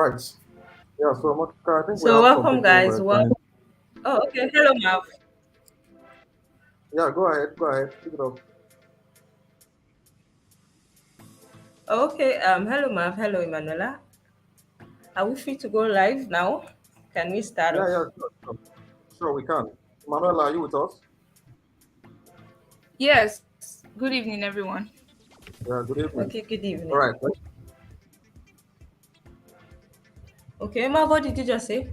right. Yeah, so Monica, I think we So have some welcome, people guys. Well, joining. oh, okay. Hello, Mav. Yeah, go ahead, pick it up. Oh, okay. Hello, Mav. Hello, Emanuela. Are we free to go live now? Can we start Yeah, off? yeah, sure, we can. Manuela, are you with us? Yes, good evening, everyone. Yeah, good evening. Okay. Good All evening. right. Okay, Mav. What did you just say?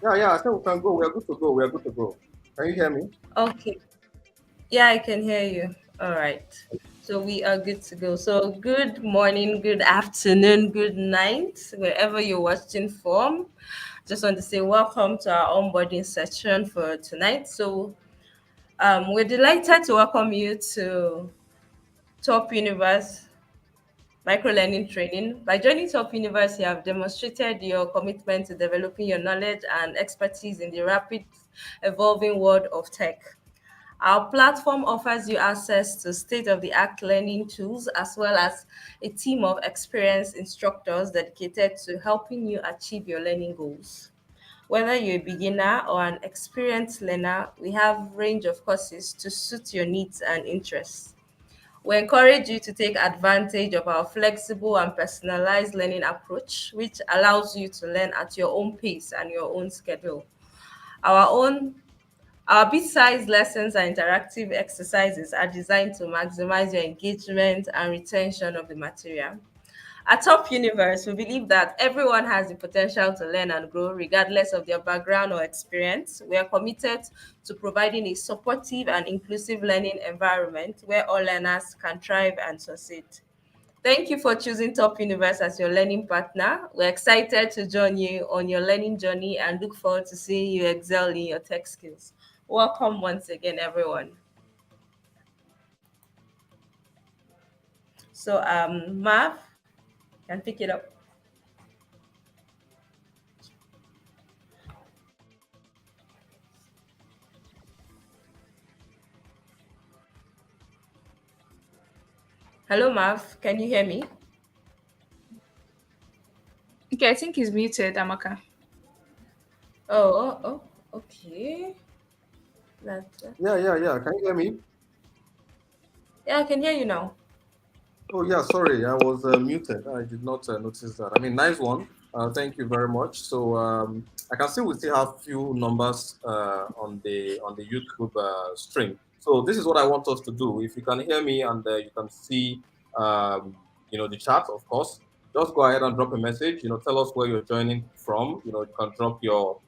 Yeah, I think we can go. We are good to go. We are good to go. Can you hear me? Okay. Yeah, I can hear you. All right. So we are good to go. So good morning, good afternoon, good night, wherever you're watching from. Just want to say welcome to our onboarding session for tonight. So we're delighted to welcome you to Top Universe Micro Learning Training. By joining Top Universe, you have demonstrated your commitment to developing your knowledge and expertise in the rapid evolving world of tech. Our platform offers you access to state of the art learning tools as well as a team of experienced instructors dedicated to helping you achieve your learning goals. Whether you're a beginner or an experienced learner, we have range of courses to suit your needs and interests. We encourage you to take advantage of our flexible and personalized learning approach, which allows you to learn at your own pace and your own schedule. Our own our bit-sized lessons and interactive exercises are designed to maximize your engagement and retention of the material. At Top Universe, we believe that everyone has the potential to learn and grow regardless of their background or experience. We are committed to providing a supportive and inclusive learning environment where all learners can thrive and succeed. Thank you for choosing Top Universe as your learning partner. We're excited to join you on your learning journey and look forward to seeing you excel in your tech skills. Welcome once again, everyone. So, Mav, can pick it up. Hello, Mav. Can you hear me? Okay, I think he's muted, Amaka. Oh, okay. That. Yeah. Can you hear me? Yeah, I can hear you now. Oh, yeah, sorry, I was muted. I did not notice that. I mean, nice one. Thank you very much. So I can see we still have few numbers on the YouTube stream. So this is what I want us to do. If you can hear me and you can see, the chat, of course, just go ahead and drop a message. Tell us where you're joining from. You can drop your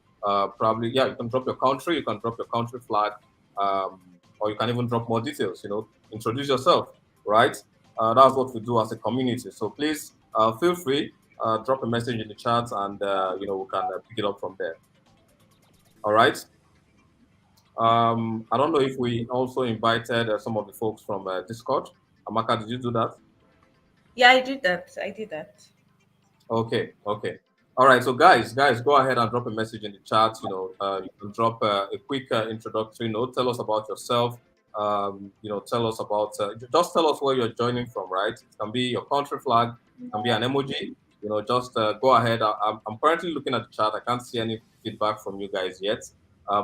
probably yeah, you can drop your country. You can drop your country flag, um, or you can even drop more details. Introduce yourself, right? That's what we do as a community. So please feel free, drop a message in the chat, and we can pick it up from there. All right. I don't know if we also invited some of the folks from Discord. Amaka, did you do that? Yeah, I did that. I did that. Okay. All right. So guys, go ahead and drop a message in the chat. You can drop a quick introductory note. Tell us about yourself. Tell us about just tell us where you're joining from. Right? It can be your country flag. It can be an emoji. Just go ahead. I'm currently looking at the chat. I can't see any feedback from you guys yet.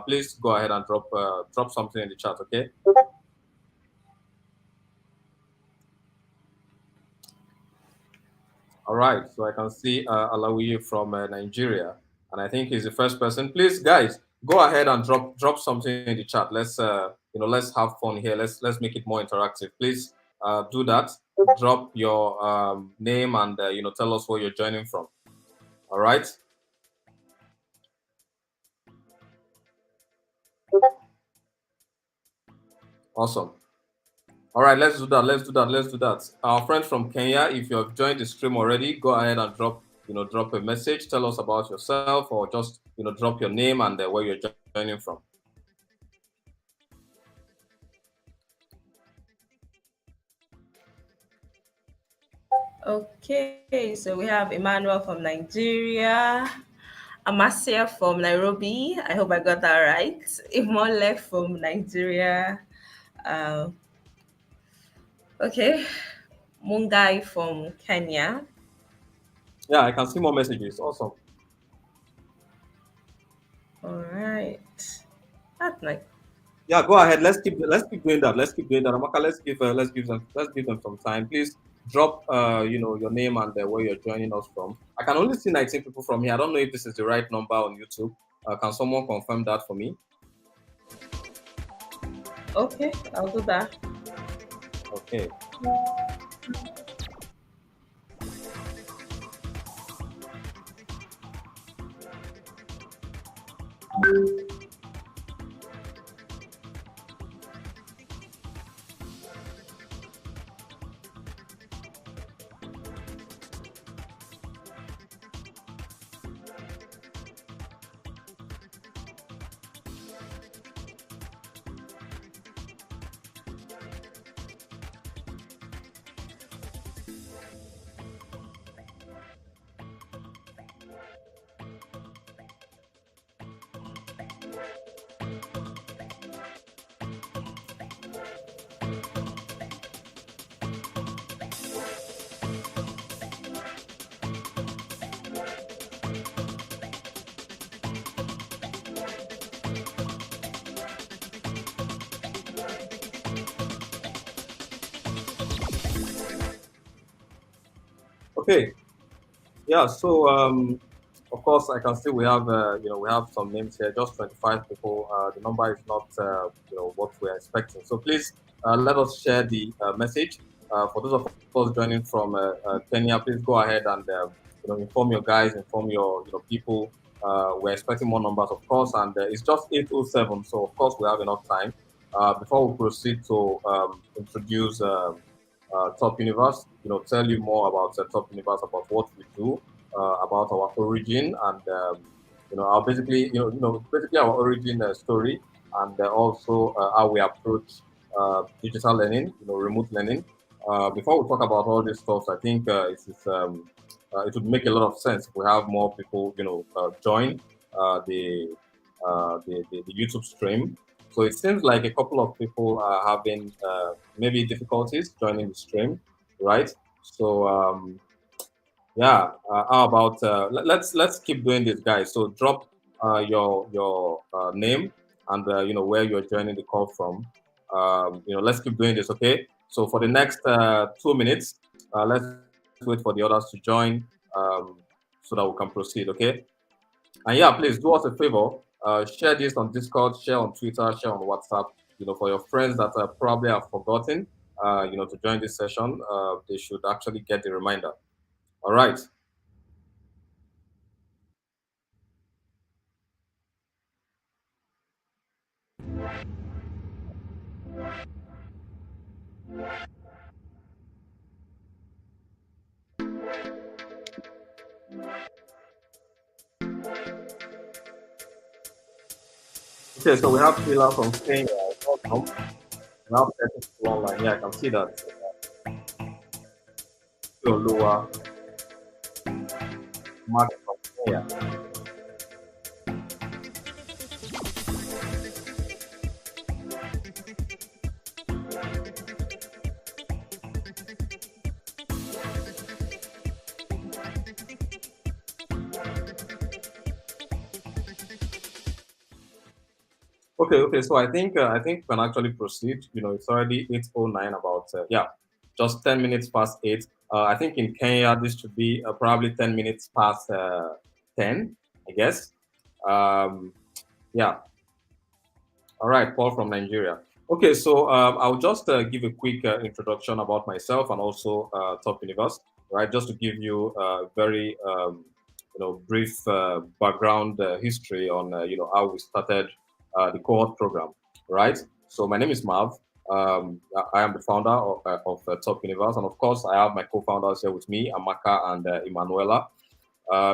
Please go ahead and drop something in the chat. Okay. All right, so I can see Alawi from Nigeria, and I think he's the first person. Please, guys, go ahead and drop something in the chat. Let's have fun here. Let's make it more interactive. Please do that. Drop your name and tell us where you're joining from. All right. Awesome. All right, let's do that. Our friends from Kenya, if you have joined the stream already, go ahead and drop a message. Tell us about yourself, or just drop your name and where you're joining from. Okay, so we have Emmanuel from Nigeria, Amasia from Nairobi. I hope I got that right. Imole from Nigeria. Uh, okay, Mungai from Kenya. Yeah, I can see more messages. Awesome. All right. That's nice. Yeah, go ahead. Let's keep doing that. Let's keep doing that. Amaka, let's give them some time. Please drop your name and where you're joining us from. I can only see 19 people from here. I don't know if this is the right number on YouTube. Can someone confirm that for me? Okay, I'll do that. Okay. Okay. Yeah. So of course, I can see we have some names here. Just 25 people. The number is not what we're expecting. So please let us share the message. For those of us joining from Kenya, please go ahead and inform your guys, inform your people. We're expecting more numbers, of course, and it's just 8:07. So of course we have enough time. Before we proceed to introduce Top Universe, tell you more about Top Universe, about what we do, about our origin, and our basically, basically our origin story, and also how we approach digital learning, remote learning. Before we talk about all these stuff, I think it would make a lot of sense if we have more people, join the YouTube stream. So it seems like a couple of people are having maybe difficulties joining the stream, right? So yeah, how about let's keep doing this, guys. So drop your name and where you're joining the call from. Let's keep doing this, okay? So for the next 2 minutes, let's wait for the others to join um, so that we can proceed, okay? And yeah, please do us a favor. Share this on Discord, share on Twitter, share on WhatsApp. For your friends that probably have forgotten, to join this session, they should actually get the reminder. All right. Okay, so we have Sheila from Kenya. Welcome. We have 30 people online. Yeah, I can see that. Lua, Mark from Kenya. Okay. So I think we can actually proceed. It's already 8:09. About just 10 minutes past eight. I think in Kenya this should be probably 10 minutes past 10. I guess. Um, yeah. All right, Paul from Nigeria. Okay, so I'll just give a quick introduction about myself and also Top Universe, right? Just to give you a very brief background history on how we started the cohort program, right? So my name is Mav. I am the founder of Top Universe, and of course I have my co-founders here with me, Amaka and Emanuela.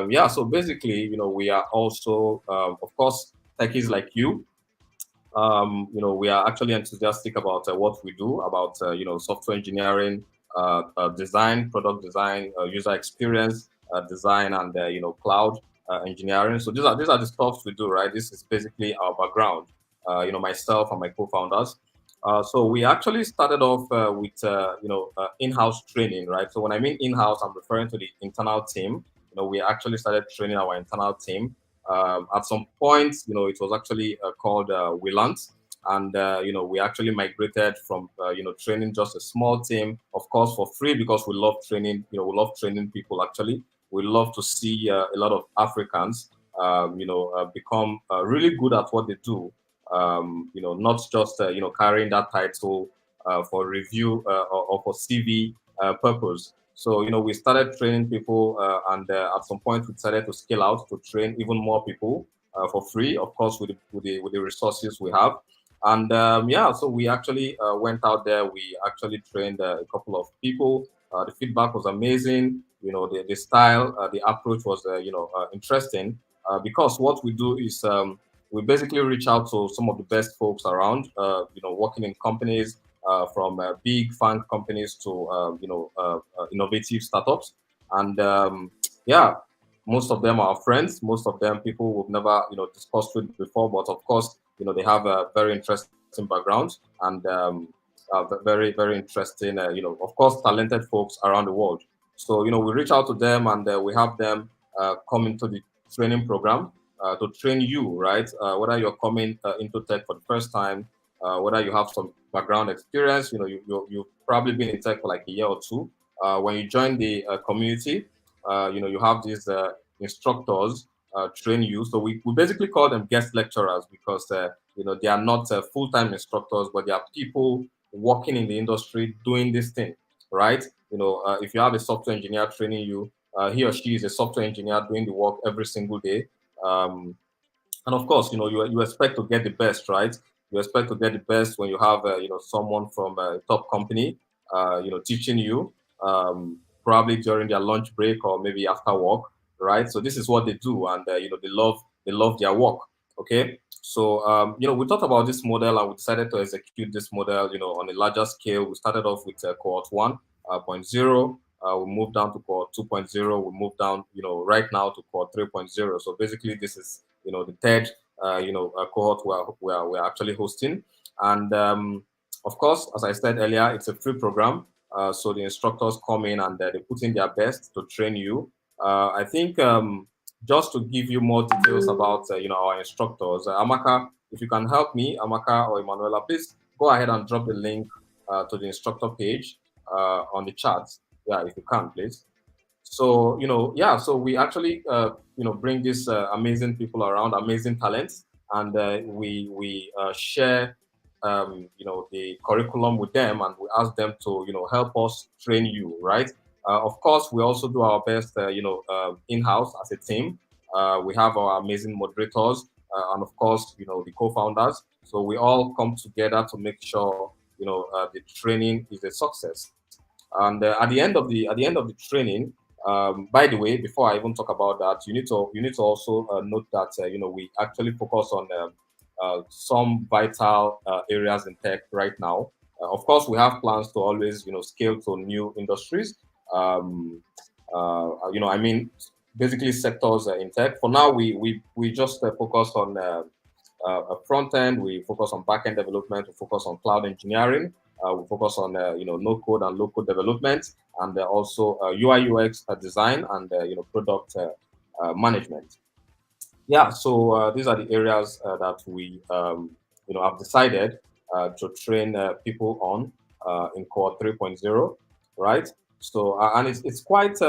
Yeah, so basically, we are also, of course, techies like you. We are actually enthusiastic about what we do, about software engineering, design, product design, user experience design, and cloud engineering. So these are the stuff we do, right? This is basically our background. Myself and my co-founders. So we actually started off with in-house training, right? So when I mean in-house, I'm referring to the internal team. we actually started training our internal team. At some point, it was actually called Willant, and we actually migrated from training just a small team, of course, for free, because we love training. We love training people. Actually, we love to see a lot of Africans become really good at what they do. Not just carrying that title for review or for CV purpose. So we started training people, and at some point we decided to scale out to train even more people for free, of course, with the resources we have. And so we actually went out there. We actually trained a couple of people. The feedback was amazing. The style, the approach was interesting, because what we do is we basically reach out to some of the best folks around, working in companies, from big fang companies to innovative startups. And yeah, most of them are friends. Most of them people we've never discussed with before, but of course they have a very interesting background, and very very interesting, of course, talented folks around the world. So we reach out to them, and we have them come into the training program to train you, right? Whether you're coming into tech for the first time, whether you have some background experience, you've probably been in tech for like a year or two. When you join the community, you have these instructors train you. So we basically call them guest lecturers, because they are not full-time instructors, but they are people working in the industry doing this thing, right? If you have a software engineer training you, he or she is a software engineer doing the work every single day. Um, and of course, you expect to get the best, right? You expect to get the best when you have someone from a top company teaching you, probably during their lunch break or maybe after work, right? So this is what they do, and they love their work. Okay, so we thought about this model, and we decided to execute this model on a larger scale. We started off with cohort 1.0. We moved down to cohort 2.0. We moved down right now to cohort 3.0. So basically this is the third cohort we're actually hosting. And of course, as I said earlier, it's a free program. So the instructors come in, and they put in their best to train you. I think just to give you more details about our instructors, Amaka, if you can help me, Amaka or Emanuela, please go ahead and drop the link to the instructor page on the chat. Yeah, if you can, please. So so we actually bring these amazing people around, amazing talents, and we share the curriculum with them, and we ask them to help us train you, right? Of course, we also do our best in-house as a team. We have our amazing moderators, and of course the co-founders. So we all come together to make sure the training is a success. And at the end of the training, by the way, before I even talk about that, you need to also note that we actually focus on some vital areas in tech right now. Of course, we have plans to always scale to new industries. I mean, basically sectors in tech. For now, we just focus on front end. We focus on back end development. We focus on cloud engineering. We focus on no code and low code development, and also UI UX design, and product management. Yeah, so these are the areas that we have decided to train people on in core 3.0, right? So and it's quite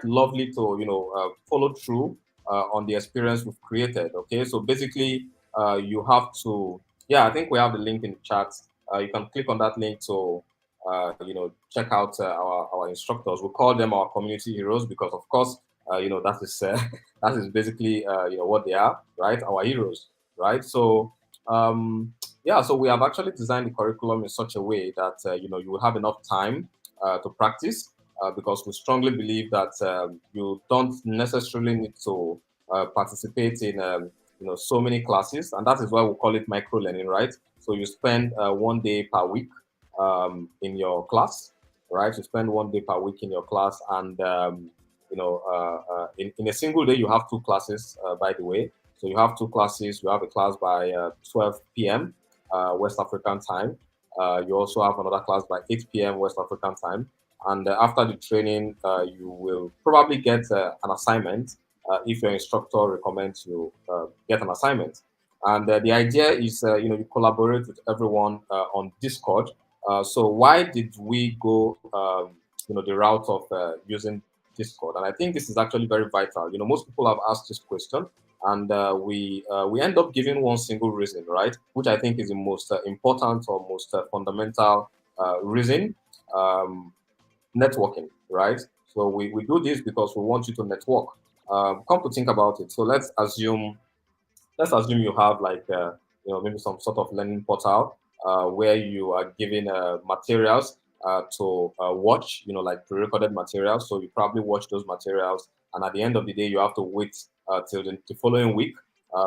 lovely to follow through on the experience we've created. Okay, so basically you have to, yeah, I think we have the link in the chat. You can click on that link to check out our instructors. We call them our community heroes, because of course that is that is basically what they are, right? Our heroes, right? So so we have actually designed the curriculum in such a way that you will have enough time to practice, because we strongly believe that you don't necessarily need to participate in so many classes, and that is why we call it micro learning, right? So you spend 1 day per week in your class, right? You spend 1 day per week in your class, and in a single day you have two classes, by the way. So you have two classes. You have a class by 12 p.m. West African time. You also have another class by 8 p.m. West African time. And after the training, you will probably get an assignment if your instructor recommends you get an assignment. And the idea is, you collaborate with everyone on Discord. So why did we go, the route of using Discord? And I think this is actually very vital. Most people have asked this question, and we end up giving one single reason, right? Which I think is the most important or most fundamental reason. Um, Networking, right? So we do this because we want you to network. Come to think about it. So let's assume you have like maybe some sort of learning portal where you are given materials to watch, like pre-recorded materials. So you probably watch those materials, and at the end of the day, you have to wait till the following week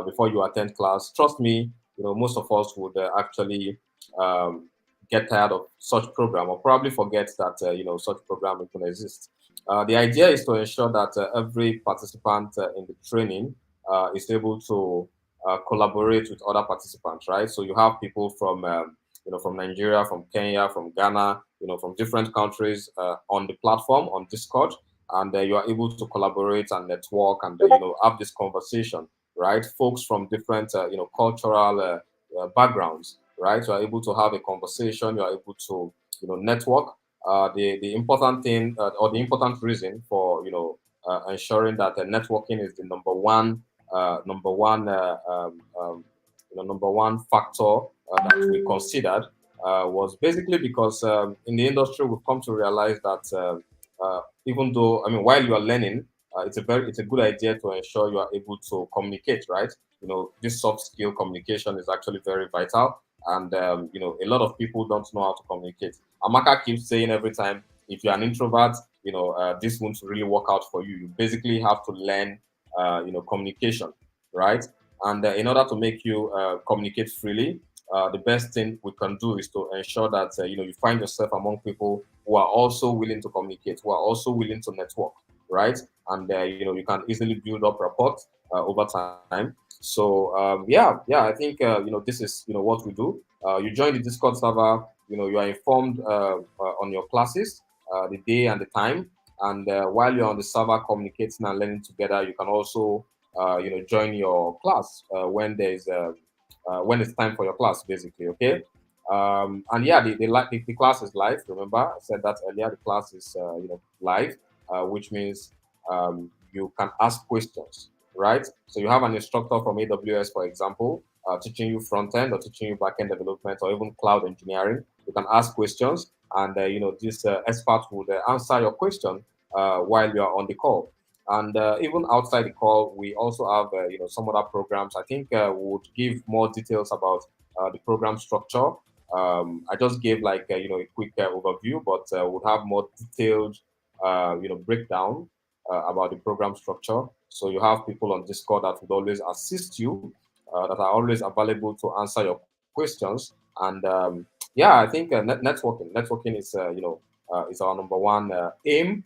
before you attend class. Trust me, most of us would actually um, get tired of such program, or probably forget that such program even exists. The idea is to ensure that every participant in the training is able to collaborate with other participants, right? So you have people from from Nigeria, from Kenya, from Ghana, from different countries on the platform on Discord, and you are able to collaborate and network and have this conversation, right? Folks from different cultural backgrounds, right? You are able to have a conversation. You are able to network. The important thing or the important reason for ensuring that networking is the number one number one factor that we considered was basically because in the industry we've come to realize that even though while you are learning, it's a good idea to ensure you are able to communicate, right? This soft skill communication is actually very vital, and a lot of people don't know how to communicate. Amaka keeps saying every time, if you're an introvert, this won't really work out for you. You basically have to learn communication, right? And in order to make you communicate freely, the best thing we can do is to ensure that you find yourself among people who are also willing to communicate, who are also willing to network, right? And you can easily build up rapport over time. So yeah, I think this is what we do. You join the Discord server. You are informed on your classes, the day and the time, and while you're on the server communicating and learning together, you can also join your class when it's time for your class, basically. Okay. And yeah, the class is live. Remember, I said that earlier. The class is live, which means you can ask questions, right? So you have an instructor from AWS, for example, teaching you front end or teaching you back end development or even cloud engineering. You can ask questions, and this expert would answer your question while you are on the call. And even outside the call, we also have some other programs. I think we would give more details about the program structure. I just gave like a quick overview, but we'll have more detailed breakdown about the program structure. So you have people on Discord that would always assist you, that are always available to answer your questions. And yeah, I think networking is our number one aim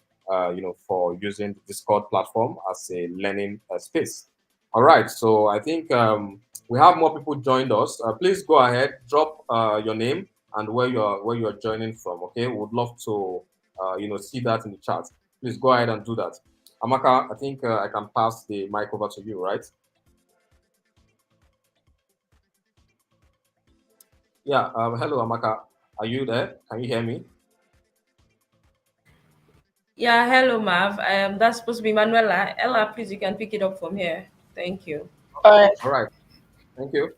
for using the Discord platform as a learning space. All right, so I think we have more people joined us. Please go ahead, drop your name and where you're joining from. Okay, we would love to see that in the chat. Please go ahead and do that. Amaka, I think I can pass the mic over to you, right? Yeah. Hello, Amaka. Are you there? Can you hear me? Yeah, hello, Mav. That's supposed to be Manuela. Ella, please, you can pick it up from here. Thank you. All right. All right. Thank you.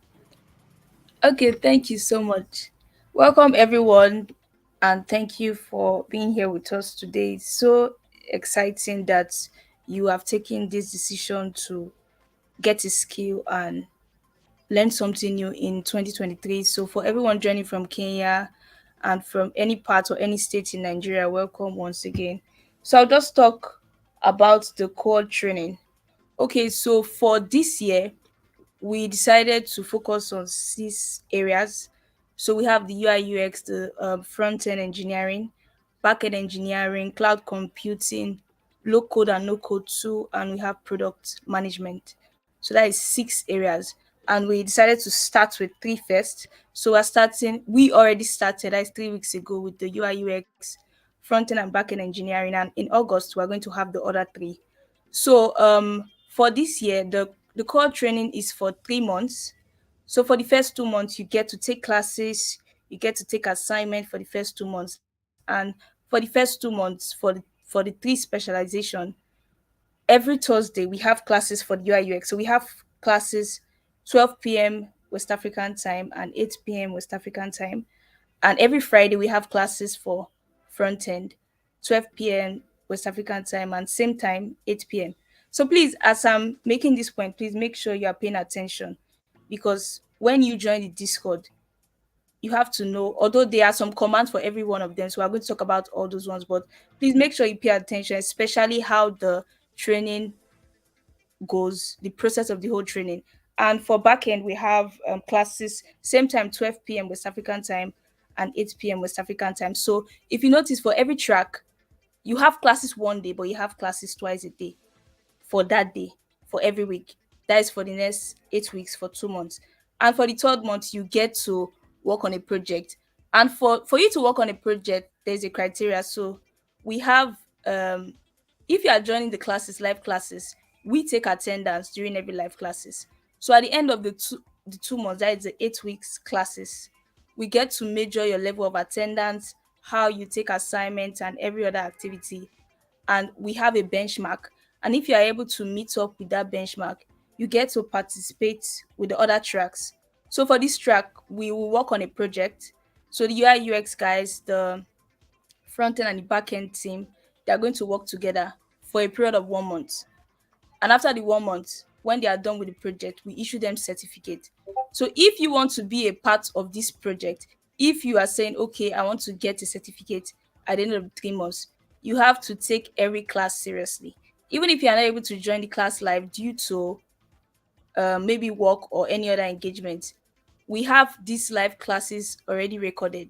Okay, thank you so much. Welcome, everyone, and thank you for being here with us today. It's so exciting that you have taken this decision to get a skill and learn something new in 2023. So, for everyone joining from Kenya and from any part or any state in Nigeria, welcome once again. So, I'll just talk about the core training. Okay, so for this year, we decided to focus on 6 areas. So we have the UI UX, the front end engineering, back end engineering, cloud computing, low code and no code too, and we have product management. So that is 6 areas. And we decided to start with three first. So we already started, that's 3 weeks ago, with the UI UX front end and back end engineering, and in August we're going to have the other three. So for this year, the core training is for 3 months. So for the first 2 months, you get to take classes, you get to take assignment for the first 2 months, and for the first 2 months, for the three specialization, every Thursday we have classes for the UI UX. So we have classes 12 p.m. West African time and 8 p.m. West African time. And every Friday we have classes for front end, 12 p.m. West African time and same time, 8 p.m. So please, as I'm making this point, please make sure you are paying attention, because when you join the Discord, you have to know, although there are some commands for every one of them, so we're going to talk about all those ones, but please make sure you pay attention, especially how the training goes, the process of the whole training. And for backend, we have classes same time, 12 p.m. West African time and 8 p.m. West African time. So if you notice, for every track, you have classes one day, but you have classes twice a day for that day, for every week. That is for the next 8 weeks, for 2 months. And for the third month, you get to work on a project. And for you to work on a project, there's a criteria. So we have, if you are joining the classes, live classes, we take attendance during every live classes. So at the end of the 2 months, that is the 8 weeks classes, we get to measure your level of attendance, how you take assignments and every other activity, and we have a benchmark. And if you are able to meet up with that benchmark, you get to participate with the other tracks. So for this track, we will work on a project. So the UI UX guys, the front end and the back end team, they are going to work together for a period of 1 month. And after the 1 month, when they are done with the project, we issue them certificate. So if you want to be a part of this project, if you are saying, okay, I want to get a certificate at the end of the 3 months, you have to take every class seriously. Even if you are not able to join the class live due to maybe work or any other engagement, we have these live classes already recorded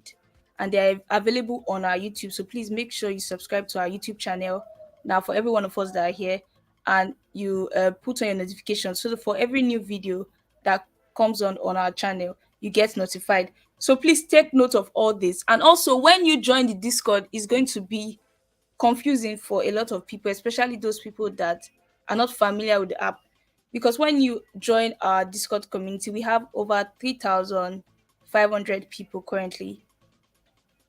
and they are available on our YouTube. So please make sure you subscribe to our YouTube channel now for every one of us that are here, and you put on your notifications so that for every new video that comes on our channel, you get notified. So please take note of all this. And also, when you join the Discord, it's going to be confusing for a lot of people, especially those people that are not familiar with the app. Because when you join our Discord community, we have over 3,500 people currently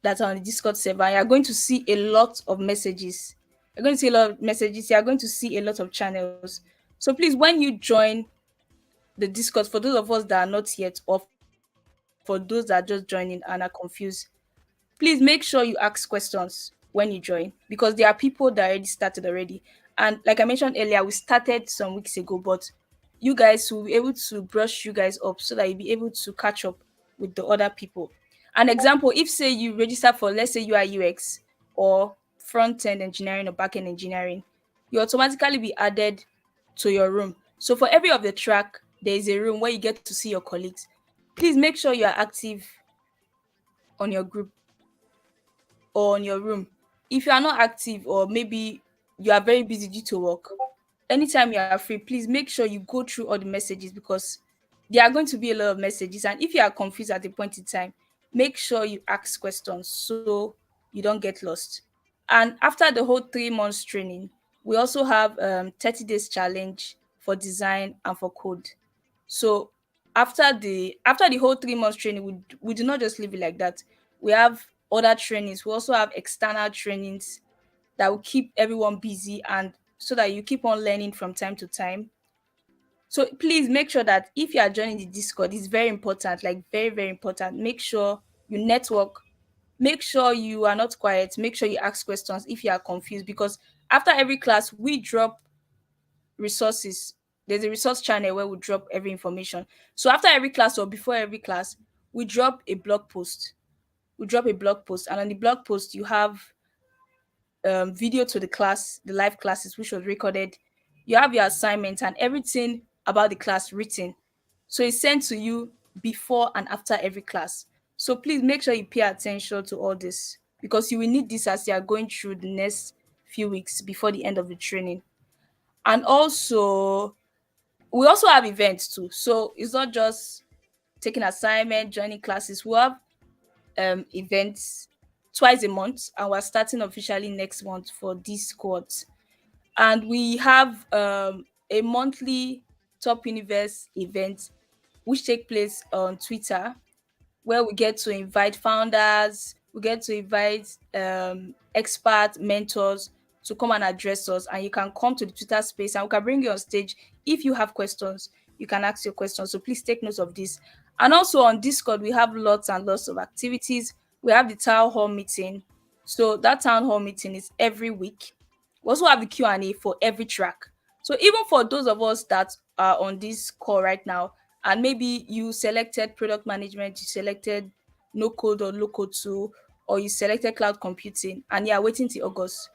that are on the Discord server. You're going to see a lot of messages. You're going to see a lot of messages. You're going to see a lot of channels. So please, when you join the Discord, for those of us that are not yet, or for those that are just joining and are confused, please make sure you ask questions when you join, because there are people that already started already. And like I mentioned earlier, we started some weeks ago, but you guys will be able to brush you guys up so that you'll be able to catch up with the other people. An example, if say you register for, let's say, UI UX or front end engineering or back end engineering, you automatically be added to your room. So for every of the track, there is a room where you get to see your colleagues. Please make sure you are active on your group or on your room. If you are not active, or maybe you are very busy due to work, anytime you are free, please make sure you go through all the messages, because there are going to be a lot of messages. And if you are confused at a point in time, make sure you ask questions so you don't get lost. And after the whole 3 months training, we also have 30 days challenge for design and for code. So after the whole 3 months training, we do not just leave it like that. We have other trainings. We also have external trainings that will keep everyone busy, and so that you keep on learning from time to time. So please make sure that if you are joining the Discord, it's very important, like very, very important. Make sure you network, make sure you are not quiet, make sure you ask questions if you are confused, because after every class, we drop resources. There's a resource channel where we drop every information. So after every class or before every class, we drop a blog post. We drop a blog post, and on the blog post, you have video to the class, the live classes, which was recorded. You have your assignments and everything about the class written. So it's sent to you before and after every class. So please make sure you pay attention to all this, because you will need this as you are going through the next few weeks before the end of the training. And also, we also have events too. So it's not just taking assignment, joining classes. We have events twice a month, and we're starting officially next month for Discord. And we have a monthly Top Universe event which take place on Twitter, where we get to invite founders, we get to invite expert mentors to come and address us. And you can come to the Twitter space and we can bring you on stage. If you have questions, you can ask your questions. So please take note of this. And also on Discord, we have lots and lots of activities. We have the town hall meeting. So that town hall meeting is every week. We also have the Q&A for every track. So even for those of us that are on this call right now, and maybe you selected product management, you selected no code or low code tool, or you selected cloud computing, and you are waiting till August.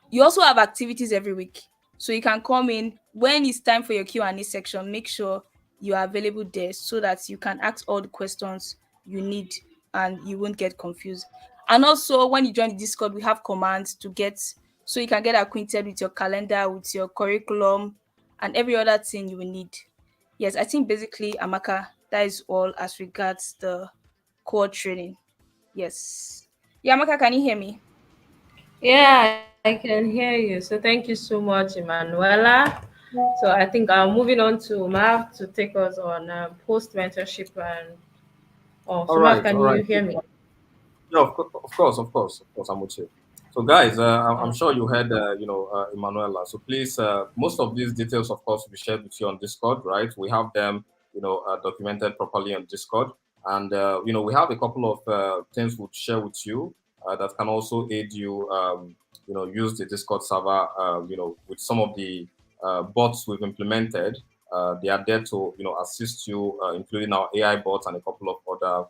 You also have activities every week, so you can come in when it's time for your Q&A section. Make sure you are available there so that you can ask all the questions you need and you won't get confused. And also, when you join the Discord, we have commands to get, so you can get acquainted with your calendar, with your curriculum, and every other thing you will need. Yes, I think basically, Amaka, that is all as regards the core training. Yes. Yeah, Amaka, can you hear me? Yeah, I can hear you. So thank you so much, Emanuela. So I think moving on to Mav to take us on post mentorship and oh, All so Mav, right, can all right. you hear me? Yeah, of course, I'm with you. So, guys, I'm Oh, sure you heard, Emanuela. So, please, most of these details, of course, will be shared with you on Discord, right? We have them, documented properly on Discord, and we have a couple of things we'll share with you that can also aid you, use the Discord server, with some of the bots we've implemented. They are there to, assist you, including our AI bots and a couple of other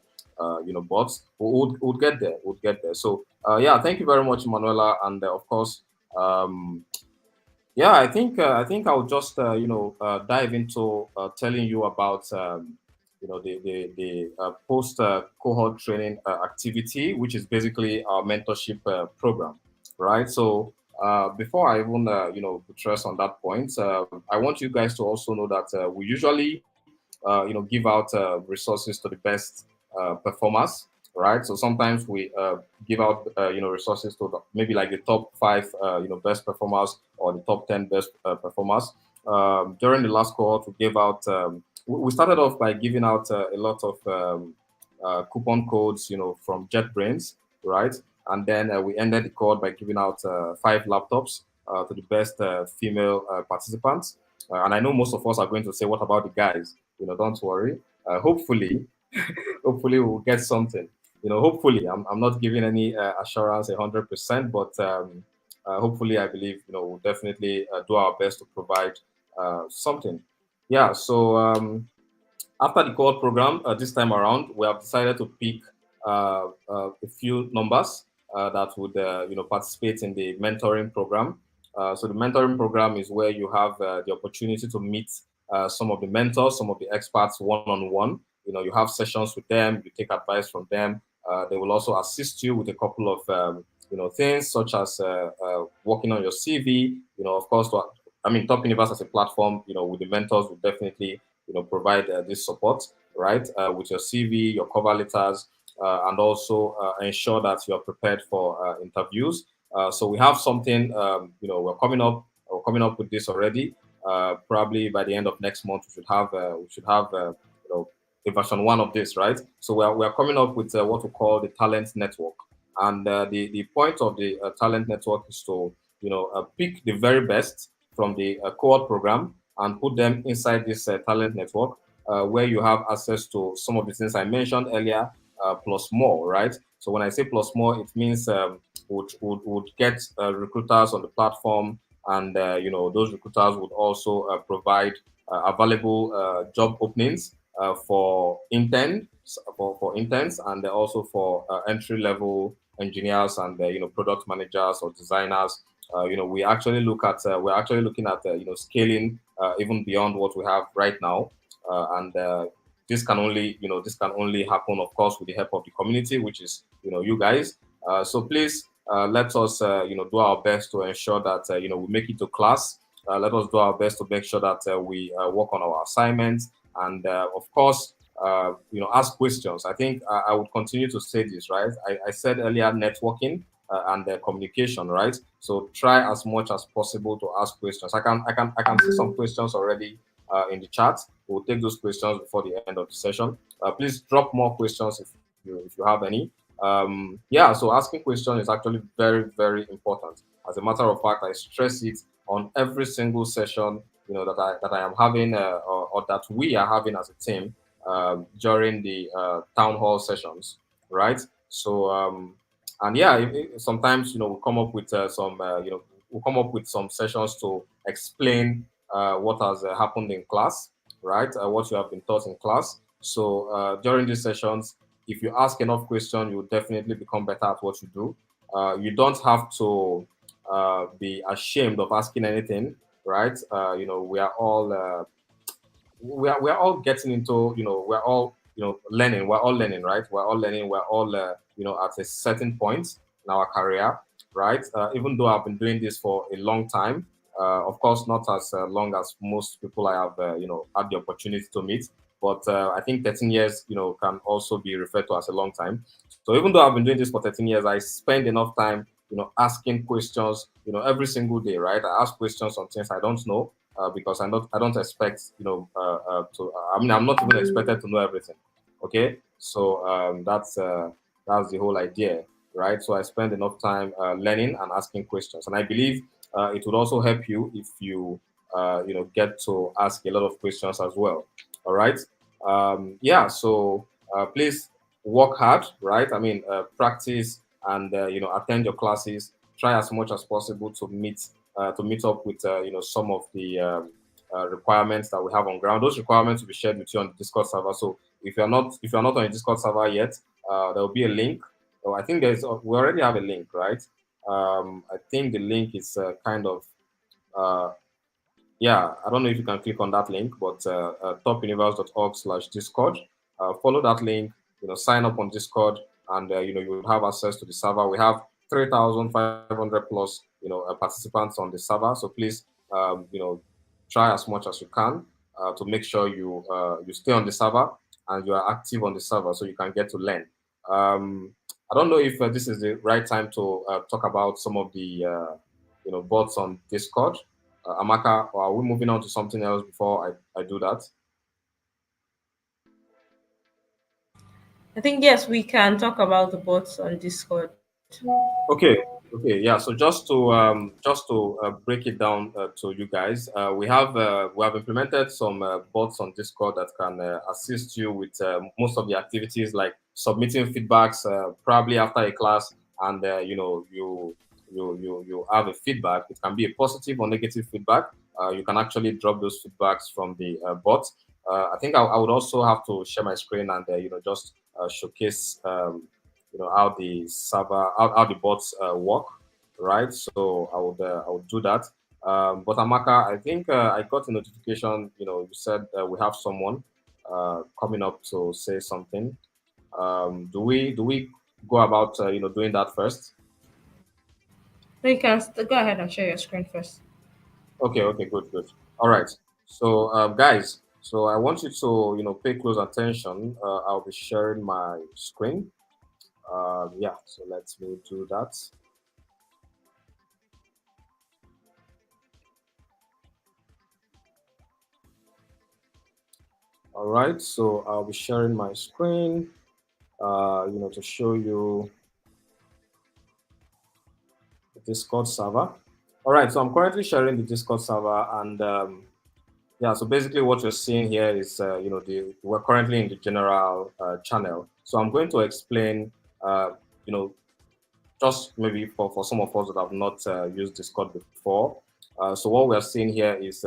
bots. We'll get there. We'll get there. So, yeah, thank you very much, Manuela, and of course, um, yeah, I think I'll just dive into telling you about the post cohort training activity, which is basically our mentorship program, right? So. Before I even stress on that point, I want you guys to also know that we usually give out resources to the best performers, right? So sometimes we give out resources to maybe like the top five best performers or the top 10 best performers. During the last cohort, we gave out. We started off by giving out a lot of coupon codes, from JetBrains, right? And then we ended the cohort by giving out 5 laptops to the best female participants. And I know most of us are going to say, "What about the guys?" Don't worry. Hopefully, hopefully we'll get something. Hopefully, I'm not giving any assurance 100%, but hopefully, I believe we'll definitely do our best to provide something. Yeah. So after the cohort program, this time around, we have decided to pick a few numbers that would participate in the mentoring program. So the mentoring program is where you have the opportunity to meet some of the mentors, some of the experts one on one. You have sessions with them, you take advice from them. They will also assist you with a couple of things such as working on your CV. Of course, I mean, Top Universe as a platform, with the mentors will definitely provide this support, right, with your CV, your cover letters, and also ensure that you are prepared for interviews. So we have something, we're coming up with this already. Probably by the end of next month, we should have a version 1 of this, right? So we are coming up with what we call the talent network, and the point of the talent network is to pick the very best from the cohort program and put them inside this talent network, where you have access to some of the things I mentioned earlier, plus more, right? So when I say plus more, it means would get recruiters on the platform, and those recruiters would also provide available job openings for interns and also for entry level engineers and product managers or designers. We're actually looking at scaling even beyond what we have right now, and this can only happen, of course, with the help of the community, which is you guys. So please let us do our best to ensure that we make it to class. Let us do our best to make sure that we work on our assignments, and of course, ask questions. I think I would continue to say this, right? I said earlier networking and communication, right? So try as much as possible to ask questions. I can see some questions already in the chat. We'll take those questions before the end of the session. Please drop more questions if you have any. Yeah, so asking questions is actually very, very important. As a matter of fact, I stress it on every single session, that I am having, or that we are having as a team during the town hall sessions, right? So and yeah, sometimes we come up with we'll come up with some sessions to explain what has happened in class, right? What you have been taught in class. So during these sessions, if you ask enough questions, you will definitely become better at what you do. You don't have to be ashamed of asking anything, right? We are all getting into, we're all, learning. We're all learning, right? We're all learning. We're all at a certain point in our career, right? Even though I've been doing this for a long time, of course not as long as most people I have had the opportunity to meet, but I think 13 years can also be referred to as a long time. So even though I've been doing this for 13 years, I spend enough time asking questions every single day, right? I ask questions on things I don't know, because I don't expect to. I mean, I'm not even expected to know everything. Okay, so that's the whole idea, right? So I spend enough time learning and asking questions, and I believe it would also help you if you get to ask a lot of questions as well. All right. Yeah. So please work hard, right? I mean, practice and attend your classes. Try as much as possible to meet up with some of the requirements that we have on ground. Those requirements will be shared with you on the Discord server. So if you're not on the Discord server yet, there will be a link. Oh, I think we already have a link, right? I think the link is kind of uh, yeah, I don't know if you can click on that link, but topuniverse.org/discord. Follow that link, sign up on Discord, and you will have access to the server. We have 3,500 plus participants on the server. So please, try as much as you can to make sure you stay on the server and you are active on the server so you can get to learn. I don't know if this is the right time to talk about some of the bots on Discord. Amaka, or are we moving on to something else before I do that? I think yes, we can talk about the bots on Discord. Okay, okay, yeah. So just to break it down to you guys, we have implemented some bots on Discord that can assist you with most of the activities like submitting feedbacks, probably after a class, and you have a feedback. It can be a positive or negative feedback. You can actually drop those feedbacks from the bot. I think I would also have to share my screen and just showcase. How the server, how the bots work, right? So I would do that. But Amaka, I think I got a notification. You said we have someone coming up to say something. Do we go about doing that first? So you can go ahead and share your screen first. Okay, okay, good, good. All right. So guys, so I want you to pay close attention. I'll be sharing my screen. Yeah, so let me do that. All right, so I'll be sharing my screen, to show you the Discord server. All right, so I'm currently sharing the Discord server, and yeah, so basically what you're seeing here is, we're currently in the general channel. So I'm going to explain, you know, just maybe for some of us that have not used Discord before. So what we're seeing here is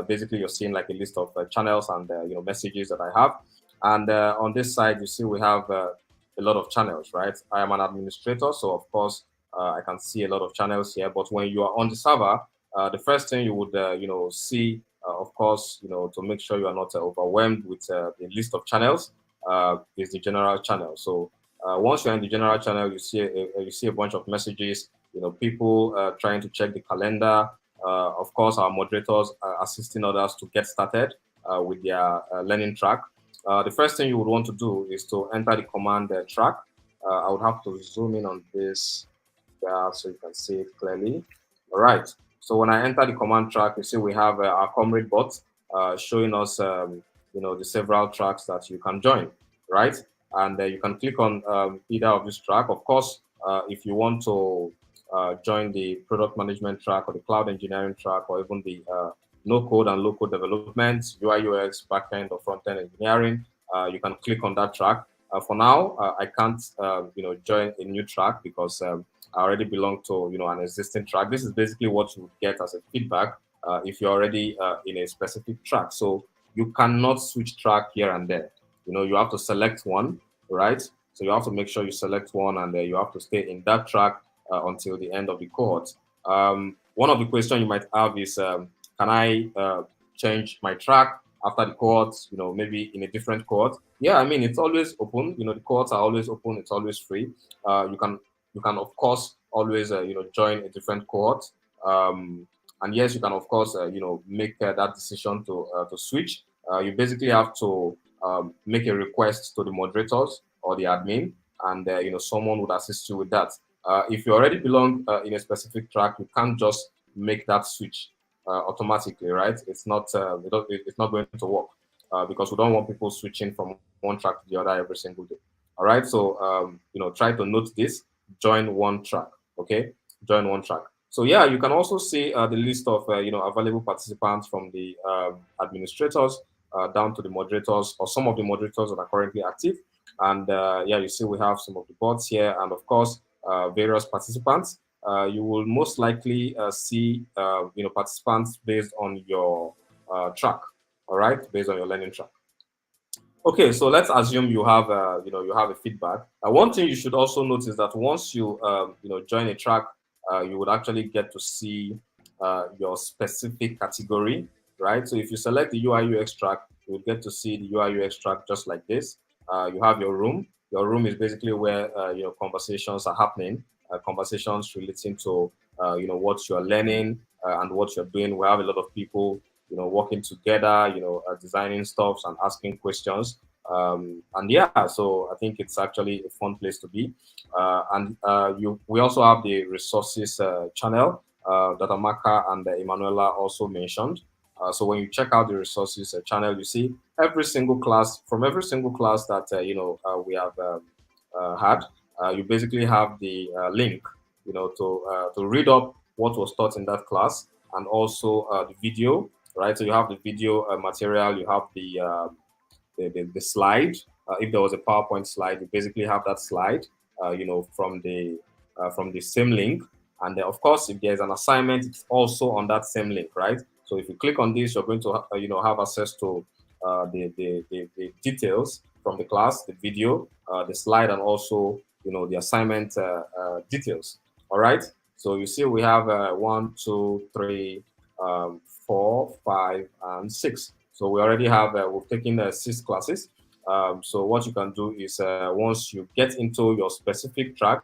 basically you're seeing like a list of channels and messages that I have, and on this side you see we have a lot of channels, right? I am an administrator, so of course I can see a lot of channels here. But when you are on the server, the first thing you would see, of course, to make sure you are not overwhelmed with the list of channels, is the general channel. So once you're in the general channel, you see a bunch of messages. People trying to check the calendar. Of course, our moderators are assisting others to get started with their learning track. the first thing you would want to do is to enter the command track. I would have to zoom in on this so you can see it clearly. All right. So when I enter the command track, you see we have our comrade bot showing us, the several tracks that you can join, right? And you can click on either of this track. Of course, if you want to join the product management track or the cloud engineering track or even the no code and low code development, UI UX, backend or front end engineering, you can click on that track. For now, I can't, join a new track because I already belong to, an existing track. This is basically what you would get as a feedback if you're already in a specific track. So you cannot switch track here and there. You have to select one, right? So you have to make sure you select one, and you have to stay in that track until the end of the cohort. One of the questions you might have is, can I change my track after the cohort? Maybe in a different cohort. Yeah, I mean it's always open. The cohorts are always open. It's always free. You can of course always join a different cohort. And yes, you can of course make that decision to switch. You basically have to make a request to the moderators or the admin, and someone would assist you with that. If you already belong in a specific track, you can't just make that switch automatically, right? It's not going to work because we don't want people switching from one track to the other every single day. All right, so try to note this. Join one track. Okay, join one track. So yeah, you can also see the list of available participants from the administrators down to the moderators or some of the moderators that are currently active. And yeah, you see we have some of the bots here, and of course various participants. You will most likely see participants based on your track. All right, based on your learning track. Okay, so let's assume you have a feedback. One thing you should also notice that once you join a track, you would actually get to see your specific category, right? So if you select the UI UX track, you will get to see the UI UX track just like this. You have your room. Your room is basically where conversations are happening, conversations relating to what you're learning and what you're doing. We have a lot of people working together, designing stuff and asking questions. And yeah, so I think it's actually a fun place to be. We also have the resources channel that Amaka and Emanuela also mentioned. So when you check out the resources channel, you see every single class that we have had. You basically have the link, to read up what was taught in that class, and also the video, right? So you have the video material, you have the slide. If there was a PowerPoint slide, you basically have that slide, from the same link. And then, of course, if there's an assignment, it's also on that same link, right? So if you click on this, you're going to have access to the details from the class, the video, the slide, and also the assignment details. All right. So you see we have 1, 2, 3, 4, 5, and 6. So we already have we've taken 6 classes. So what you can do is once you get into your specific track,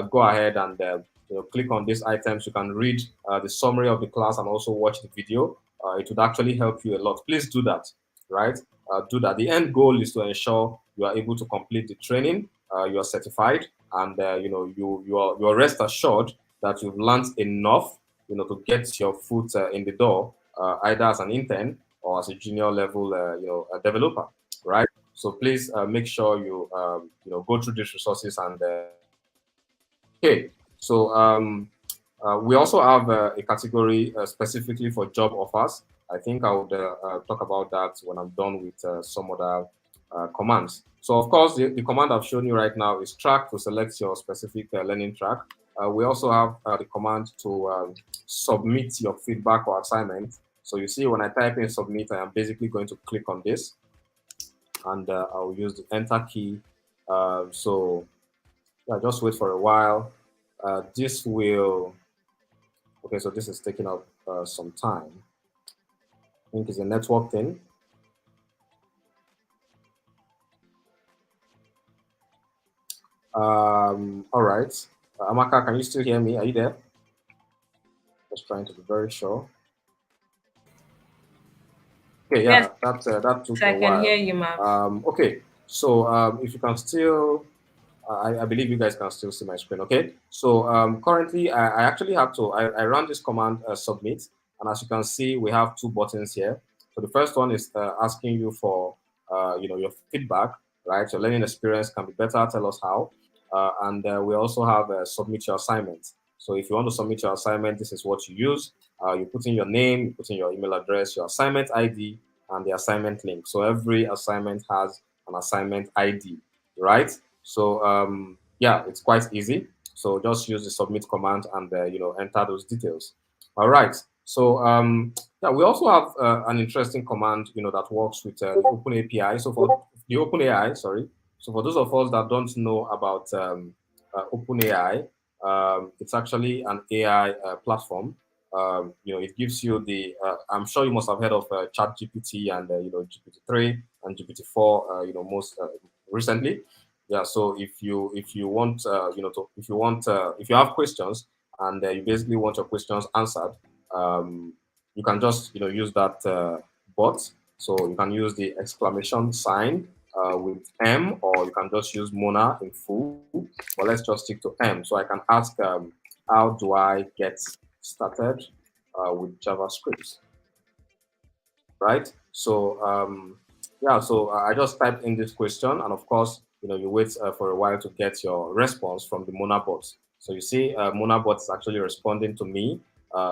go ahead and click on these items. You can read the summary of the class and also watch the video. It would actually help you a lot. Please do that, right? Do that. The end goal is to ensure you are able to complete the training. You are certified, and you are rest assured that you've learned enough, to get your foot in the door, either as an intern or as a junior level, a developer, right? So please make sure you go through these resources and okay. So we also have a category specifically for job offers. I think I would talk about that when I'm done with some other commands. So of course, the command I've shown you right now is track to select your specific learning track. We also have the command to submit your feedback or assignment. So you see when I type in submit, I am basically going to click on this, and I'll use the enter key. So yeah, just wait for a while. This will, okay, so this is taking up some time. I think it's a network thing. All right. Amaka, can you still hear me? Are you there? Just trying to be very sure. Okay, Yes, yeah, that took I a can hear while. you, Mav. Okay, so if you can still, I believe you guys can still see my screen. Okay, so currently I actually have to I run this command submit, and as you can see, we have two buttons here. So the first one is asking you for your feedback, right? Your learning experience can be better. Tell us how, and we also have submit your assignment. So if you want to submit your assignment, this is what you use. You put in your name, you put in your email address, your assignment ID, and the assignment link. So every assignment has an assignment ID, right? So yeah, it's quite easy. So just use the submit command and enter those details. All right. So yeah, we also have an interesting command that works with the Open API. So for the Open AI, sorry. So for those of us that don't know about Open AI, it's actually an AI platform. It gives you the. I'm sure you must have heard of ChatGPT and GPT-3 and GPT-4. Most recently. Yeah. So if you want if you have questions and you basically want your questions answered, um, you can just use that bot. So you can use the exclamation sign with M, or you can just use Mona in full. But let's just stick to M. So I can ask, how do I get started with JavaScript? Right? So yeah, so I just typed in this question, and of course, you wait for a while to get your response from the Mona bot. So you see, Mona bot is actually responding to me,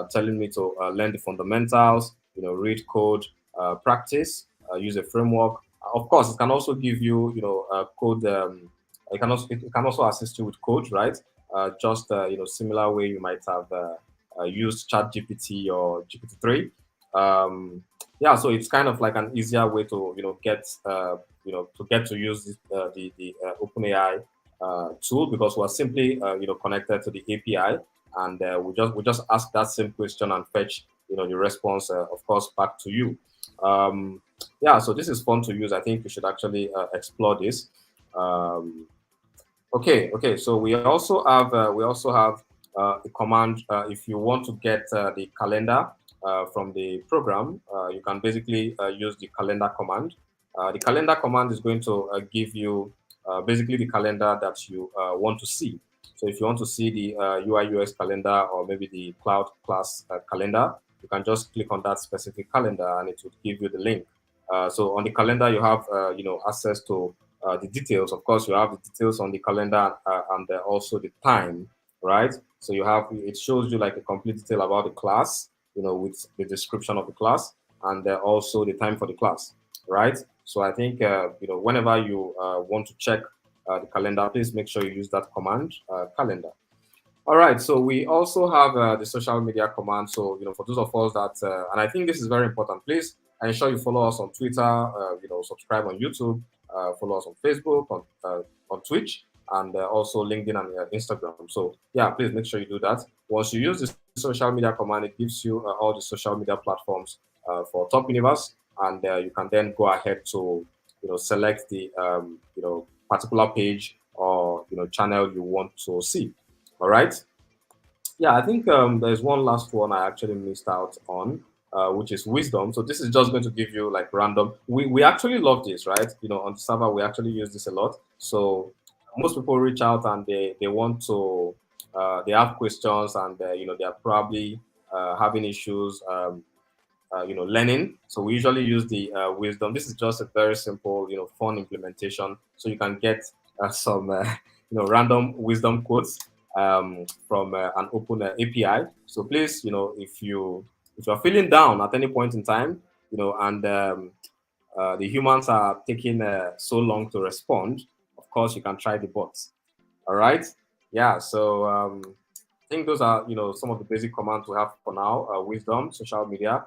telling me to learn the fundamentals, read code, practice, use a framework. Of course, it can also give you, code. It can also assist you with code, right? Just similar way you might have used ChatGPT or GPT-3. Um, yeah, so it's kind of like an easier way to get to use the OpenAI tool, because we're simply connected to the API, and we just ask that same question and fetch the response, of course, back to you. Yeah, so this is fun to use. I think you should actually explore this. Um, okay. So we also have a command. If you want to get the calendar from the program, you can basically use the calendar command. The calendar command is going to give you basically the calendar that you want to see. So if you want to see the UI UX calendar, or maybe the cloud class calendar, you can just click on that specific calendar and it will give you the link. So on the calendar, you have access to the details. Of course, you have the details on the calendar, and also the time, right? So it shows you like a complete detail about the class, with the description of the class, and also the time for the class, right? So I think whenever you want to check the calendar, please make sure you use that command, calendar. All right, so we also have the social media command. So, for those of us that, and I think this is very important, please ensure you follow us on Twitter, subscribe on YouTube, follow us on Facebook, on Twitch, and also LinkedIn and Instagram. So, yeah, please make sure you do that. Once you use the social media command, it gives you all the social media platforms for Top Universe, and you can then go ahead to, select the, particular page or, channel you want to see. All right. Yeah, I think there's one last one I actually missed out on, which is wisdom. So this is just going to give you like random. We actually love this, right? On the server, we actually use this a lot. So most people reach out and they want to, they have questions, and they are probably having issues. Learning. So we usually use the wisdom. This is just a very simple, fun implementation. So you can get some, random wisdom quotes from an open API. So please, if you're feeling down at any point in time, and the humans are taking so long to respond, of course, you can try the bots. All right. Yeah. So I think those are some of the basic commands we have for now. Wisdom, social media,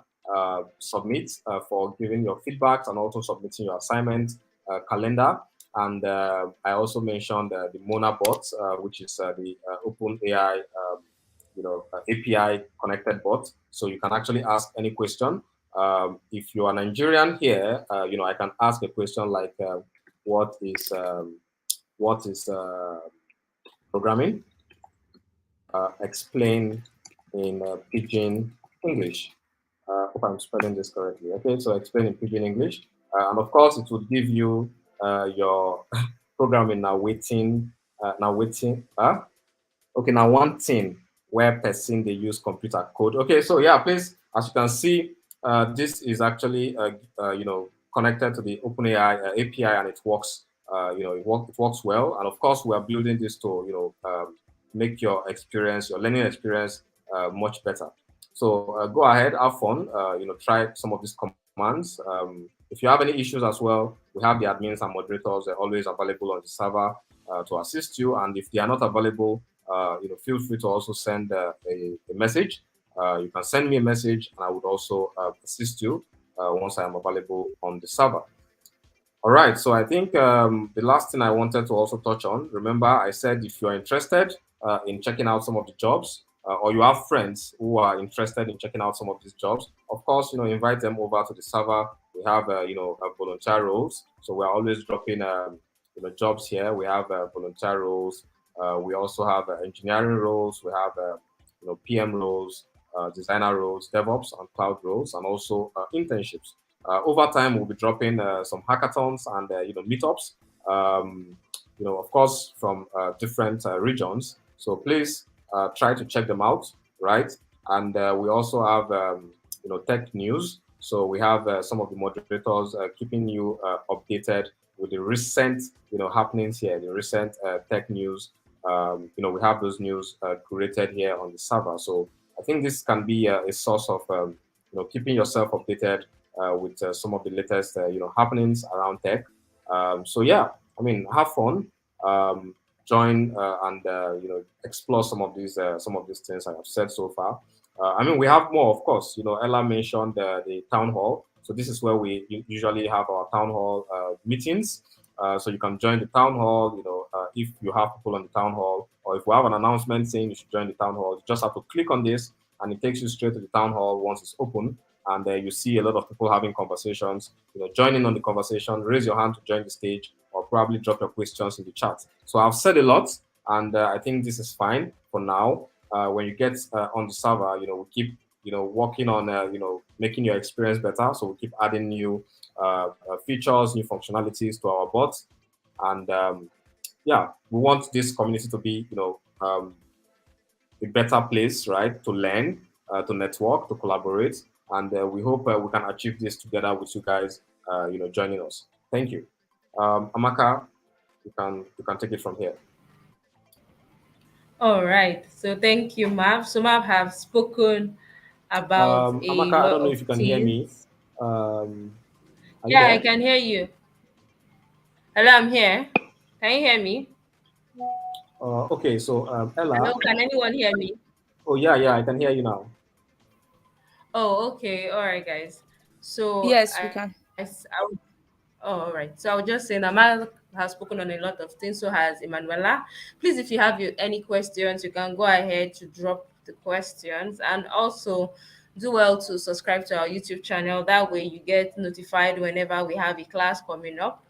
submit for giving your feedbacks and also submitting your assignment, calendar, and I also mentioned the Mona bot, which is the Open AI API connected bot. So you can actually ask any question. If you are Nigerian here, I can ask a question like, what is programming? Explain in pidgin English. Hope I'm spelling this correctly. Okay, so explain in Pidgin English. And of course, it will give you your programming now waiting. Okay, now one thing where person they use computer code. Okay, so yeah, please, as you can see, this is actually connected to the OpenAI API, and it works. It works well. And of course, we are building this to make your experience, your learning experience, much better. So go ahead, have fun. Try some of these commands. If you have any issues as well, we have the admins and moderators. They're always available on the server to assist you. And if they are not available, feel free to also send a message. You can send me a message, and I would also assist you once I am available on the server. All right, so I think the last thing I wanted to also touch on, remember I said if you're interested in checking out some of the jobs, or you have friends who are interested in checking out some of these jobs, of course, invite them over to the server. We have, volunteer roles. So we're always dropping, jobs here. We have volunteer roles. We also have engineering roles. We have, PM roles, designer roles, DevOps and cloud roles, and also internships. Over time, we'll be dropping some hackathons and meetups. Of course, from different regions. So please try to check them out, right? And we also have tech news. So we have some of the moderators keeping you updated with the recent happenings here, the recent tech news. We have those news curated here on the server. So I think this can be a source of keeping yourself updated with some of the latest happenings around tech. So yeah, I mean, have fun, join and explore some of these things I have said so far. I mean, we have more, of course. Ella mentioned the town hall. So this is where we usually have our town hall meetings. So you can join the town hall. If you have people on the town hall, or if we have an announcement saying you should join the town hall, you just have to click on this, and it takes you straight to the town hall once it's open. And you see a lot of people having conversations. Joining on the conversation, raise your hand to join the stage, or probably drop your questions in the chat. So I've said a lot, and I think this is fine for now. When you get on the server, we keep working on making your experience better. So we keep adding new features, new functionalities to our bots, and yeah, we want this community to be a better place, right, to learn, to network, to collaborate, and we hope we can achieve this together with you guys, joining us. Thank you, Amaka. You can take it from here. All right. So thank you, Mav. So Mav have spoken about a Amaka, I lot don't know of if you can hear me. things. Um, are you Yeah, I there? can hear you. Hello, I'm here. Can you hear me? Okay, so Hello, Ella. can anyone hear me? Oh yeah, yeah, I can hear you now. Oh, okay. All right, guys. So Yes, we can. oh, all right. So I was just saying, Amal has spoken on a lot of things. So has Emanuela. Please, if you have any questions, you can go ahead to drop the questions, and also do well to subscribe to our YouTube channel. That way, you get notified whenever we have a class coming up.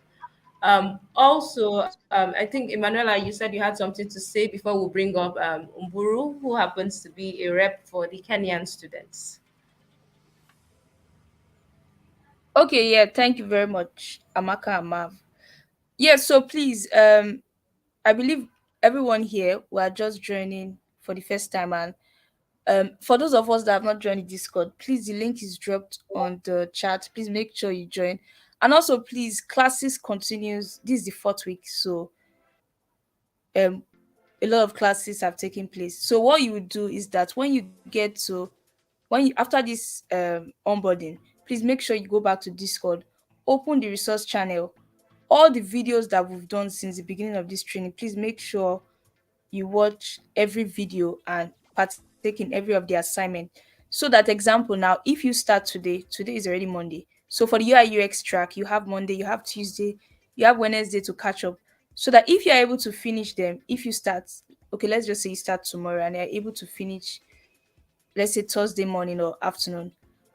I think Emanuela, you said you had something to say before we bring up Umburu, who happens to be a rep for the Kenyan students. Okay, yeah, thank you very much, Amaka and Mav. Yeah, so please, I believe everyone here we are just joining for the first time, and for those of us that have not joined the Discord, please the link is dropped on the chat. Please make sure you join, and also please classes continues. This is the fourth week, so um a lot of classes have taken place. So what you would do is that when you after this onboarding, please make sure you go back to Discord, open the resource channel, all the videos that we've done since the beginning of this training. Please make sure you watch every video and partake in every of the assignment. So that example now, if you start today is already Monday. So for the UI UX track, you have Monday, you have Tuesday, you have Wednesday to catch up. So that if you're able to finish them, if you start, okay, let's just say you start tomorrow and you're able to finish, let's say Thursday morning or afternoon.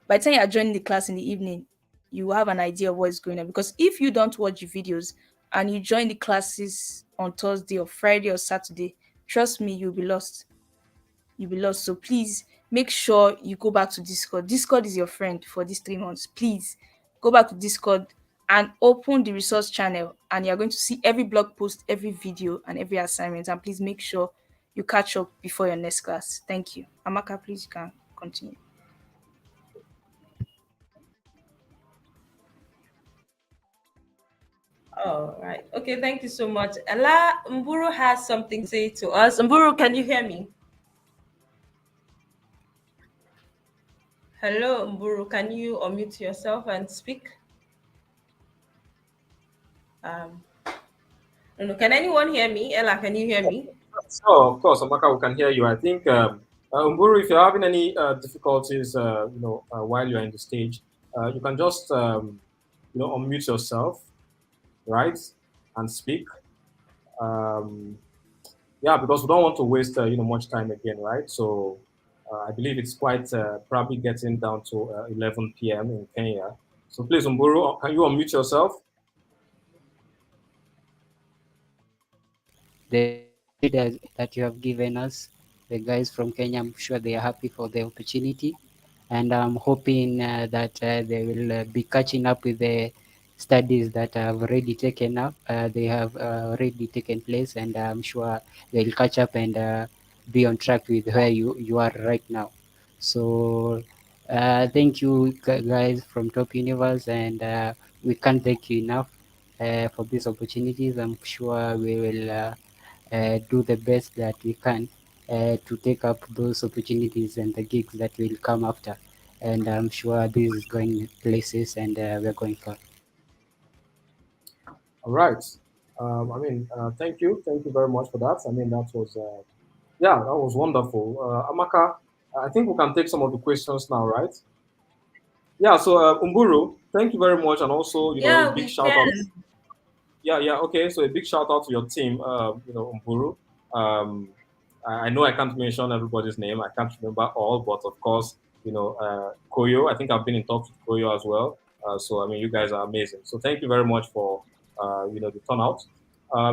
By the time you're joining the class in the evening, you have an idea of what's going on. Because if you don't watch the videos and you join the classes on Thursday or Friday or Saturday, trust me, you'll be lost. So please make sure you go back to Discord. Discord is your friend for these 3 months. Please go back to Discord and open the resource channel, and you're going to see every blog post, every video, and every assignment. And please make sure you catch up before your next class. Thank you. Amaka, please you can continue. All right. Okay, thank you so much. Ella Mburu has something to say to us. Mburu, can you hear me? Hello, Mburu. Can you unmute yourself and speak? Um, no, no. Can anyone hear me? Ella, can you hear me? So, of course, Amaka, we can hear you. I think, Umburu, if you're having any difficulties, while you're in the stage, you can just, unmute yourself, right, and speak. Um, yeah, because we don't want to waste, much time again, right? So, I believe it's quite probably getting down to 11 p.m. in Kenya. So, please, Umburu, can you unmute yourself? The opportunity that you have given us. The guys from Kenya, I'm sure they are happy for the opportunity, and I'm hoping that they will be catching up with the studies that have already taken up. They have already taken place, and I'm sure they'll catch up and be on track with where you are right now. So thank you guys from Top Universe, and we can't thank you enough for these opportunities. I'm sure we will do the best that we can to take up those opportunities and the gigs that will come after. And I'm sure this is going places, and we're going far. All right. Thank you very much for that. I mean, that was, yeah, that was wonderful. Amaka, I think we can take some of the questions now, right? Yeah. So, Umburu, thank you very much, and also, a Yeah, big we shout out. can. Yeah, yeah. Okay, so a big shout out to your team, Umburu. Um, I know I can't mention everybody's name. I can't remember all, but of course, Koyo. I think I've been in touch with Koyo as well. So I mean, you guys are amazing. So thank you very much for the turnout.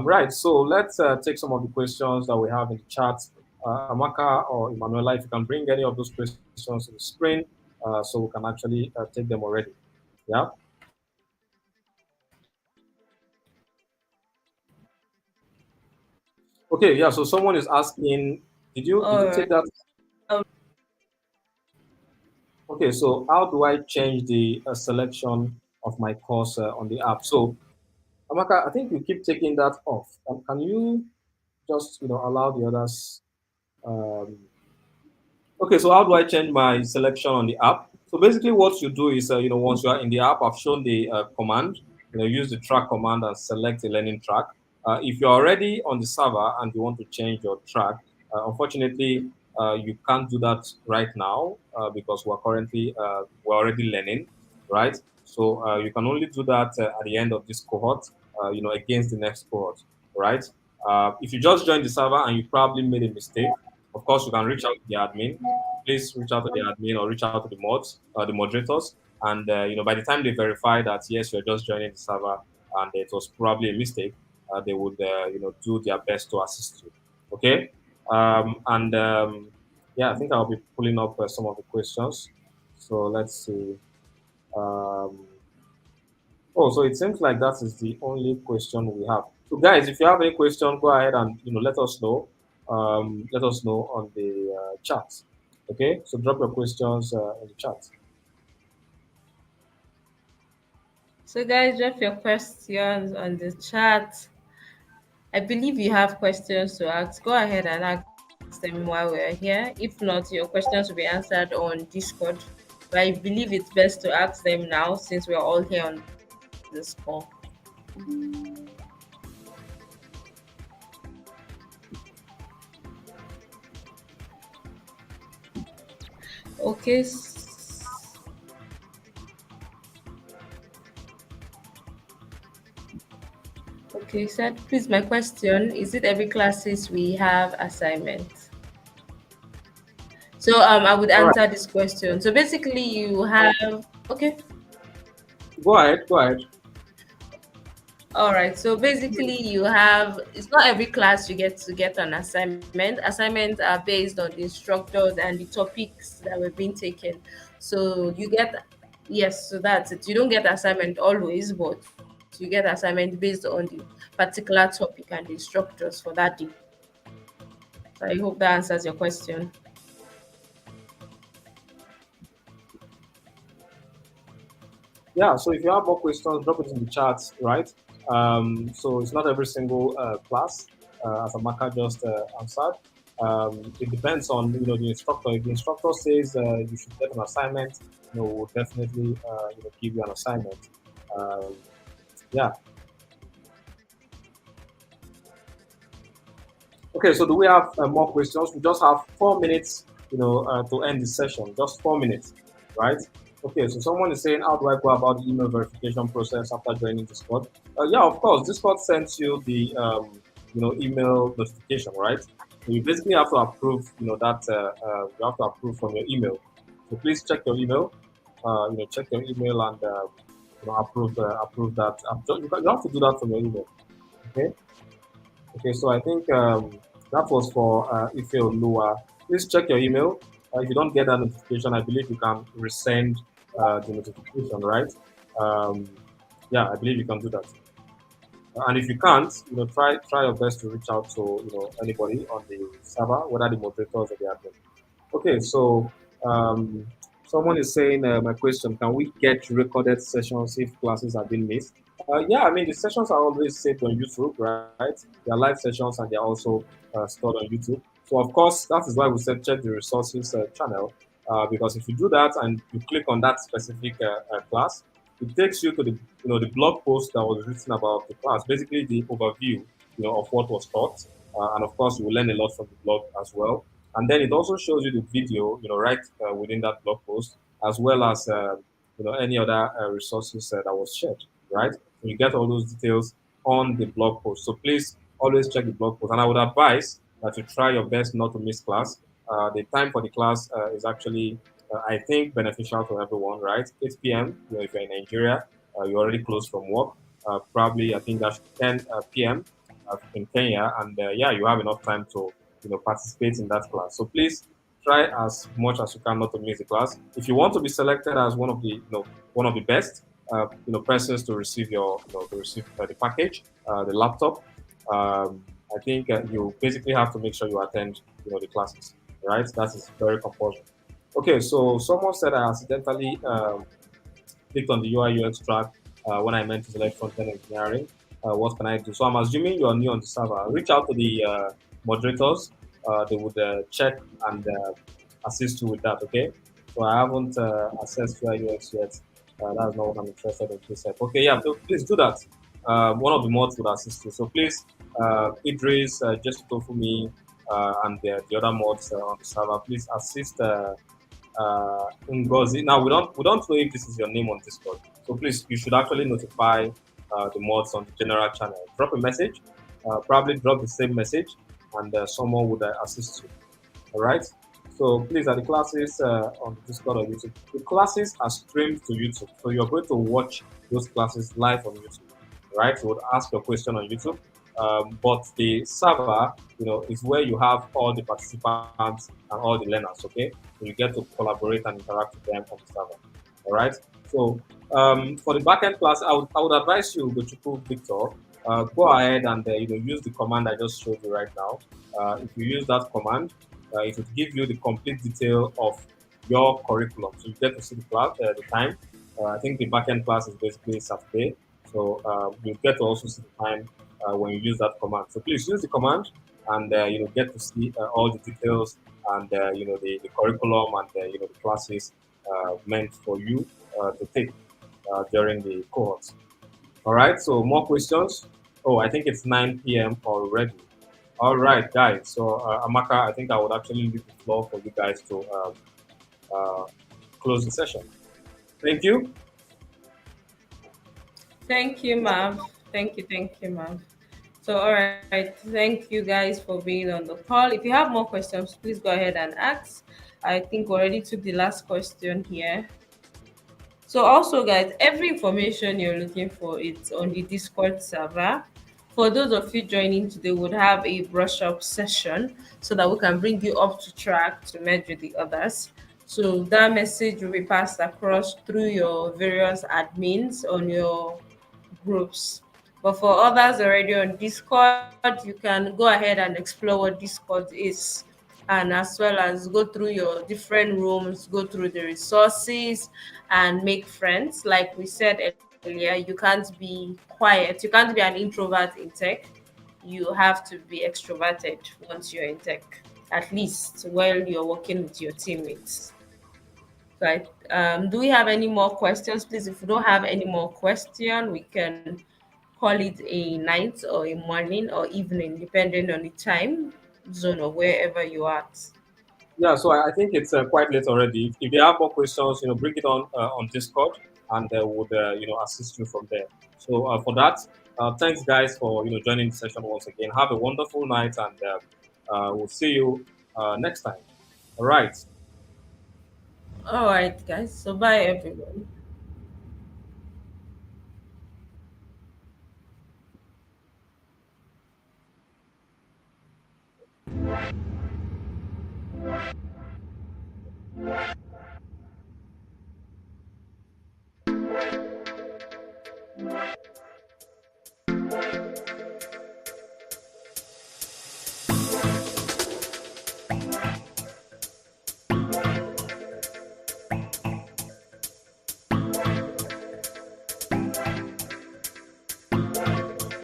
Right. So let's take some of the questions that we have in the chat. Amaka or Emanuela, if you can bring any of those questions to the screen, so we can actually take them already. Yeah. Okay, yeah. So someone is asking, did you All take right. that? Okay, so how do I change the selection of my course on the app? So Amaka, I think you keep taking that off. Can you just allow the others? Um, Okay, so how do I change my selection on the app? So basically, what you do is, once you are in the app, I've shown the command. Use the track command and select a learning track. If you're already on the server and you want to change your track, unfortunately, you can't do that right now because we're already learning, right? So you can only do that at the end of this cohort, against the next cohort, right? If you just joined the server and you probably made a mistake, of course, you can reach out to the admin. Please reach out to the admin or reach out to the the moderators, and by the time they verify that yes, you're just joining the server and it was probably a mistake, they would do their best to assist you. Okay, and yeah, I think I'll be pulling up some of the questions. So let's see. Um, Oh, so it seems like that is the only question we have. So, guys, if you have any question, go ahead and let us know. Let us know on the chat. Okay, so drop your questions in the chat. So, guys, drop your questions on the chat. I believe you have questions to ask. Go ahead and ask them while we're here. If not, your questions will be answered on Discord. But I believe it's best to ask them now since we're all here on this call. Okay. Okay, sir. Please, my question is: it every classes we have assignments? So, I would All right, answer this question. So basically, you have okay. go ahead. Go ahead. All right. So basically, you have it's not every class you get an assignment. Assignments are based on the instructors and the topics that were being taken. So you get yes. So that's it. You don't get assignment always, but you get assignment based on the particular topic and the instructors for that day. So I hope that answers your question. Yeah, so if you have more questions, drop it in the chat, right? So it's not every single class, as Amaka just answered. It depends on the instructor. If the instructor says you should get an assignment, we'll definitely give you an assignment. Um, yeah. Okay. So do we have more questions? We just have 4 minutes, to end this session. Just 4 minutes, right? Okay, so someone is saying, how do I go about the email verification process after joining Discord? Yeah, of course, Discord sends you the email notification, right? So you basically have to approve, that you have to approve from your email. So please check your email, check your email and approve that. You have to do that from your email. Okay. Okay, so I think that was for Ife Lua. Please check your email. If you don't get that notification, I believe you can resend the notification, right? Um, yeah, I believe you can do that. And if you can't, try your best to reach out to anybody on the server, whether the moderators or the admin. Okay, so um, someone is saying, my question: can we get recorded sessions if classes have been missed? Yeah, I mean the sessions are always saved on YouTube, right? They are live sessions and they are also stored on YouTube. So of course that is why we said check the resources channel, because if you do that and you click on that specific class, it takes you to the blog post that was written about the class, basically the overview of what was taught, and of course you will learn a lot from the blog as well. And then it also shows you the video, right within that blog post, as well as any other resources that was shared, right? So you get all those details on the blog post. So please always check the blog post. And I would advise that you try your best not to miss class. The time for the class is actually, I think, beneficial to everyone, right? 8 p.m. If you're in Nigeria, you're already closed from work. Probably, I think that's 10 p.m. In Kenya, and yeah, you have enough time to participate in that class. So please try as much as you can not to miss the class. If you want to be selected as one of the best persons to receive the package, the laptop, I think you basically have to make sure you attend the classes, right? That is very compulsory. Okay, so someone said I accidentally clicked on the UI UX track when I meant to select front-end engineering. What can I do? So I'm assuming you are new on the server. Reach out to the moderators. They would check and assist you with that. Okay. So I haven't assessed UI UX yet. That's not what I'm interested in. Please. Okay. Yeah. So please do that. One of the mods would assist you. So please, Idris, just for me, and the other mods on the server, please assist Ngozi. Now we don't know if this is your name on Discord, so please you should actually notify the mods on the general channel. Drop a message, probably drop the same message, and someone would assist you. All right. So please, at the classes on Discord or YouTube, the classes are streamed to YouTube, so you're going to watch those classes live on YouTube. Right. You would ask your question on YouTube. But the server, is where you have all the participants and all the learners. Okay, so you get to collaborate and interact with them on the server. All right. So for the backend class, I would advise you, Gochuku Victor, go ahead and use the command I just showed you right now. If you use that command, it will give you the complete detail of your curriculum. So you get to see the class, the time. I think the backend class is basically Saturday, so you get to also see the time when you use that command. So please use the command, and get to see all the details and the curriculum and the classes meant for you to take during the cohort. All right. So more questions. Oh, I think it's 9 p.m. already. All right, guys. So Amaka, I think I would actually leave the floor for you guys to uh, close the session. Thank you. Thank you, Mav. Thank you, Mav. So, all right. Thank you guys for being on the call. If you have more questions, please go ahead and ask. I think we already took the last question here. So also guys, every information you're looking for, it's on the Discord server. For those of you joining today, would have a brush up session so that we can bring you up to track to merge with the others. So that message will be passed across through your various admins on your groups. But for others already on Discord, you can go ahead and explore what Discord is, and as well as go through your different rooms, go through the resources, and make friends. Like we said earlier, you can't be quiet, you can't be an introvert in tech. You have to be extroverted once you're in tech, at least while you're working with your teammates. Right. Do we have any more questions, please? If we don't have any more question, we can call it a night or a morning or evening, depending on the time zone or wherever you are at. Yeah, so I think it's quite late already. If they have more questions, bring it on Discord, and would assist you from there. So for that, thanks guys for joining the session once again. Have a wonderful night, and we'll see you next time. All right. All right, guys. So bye, everyone.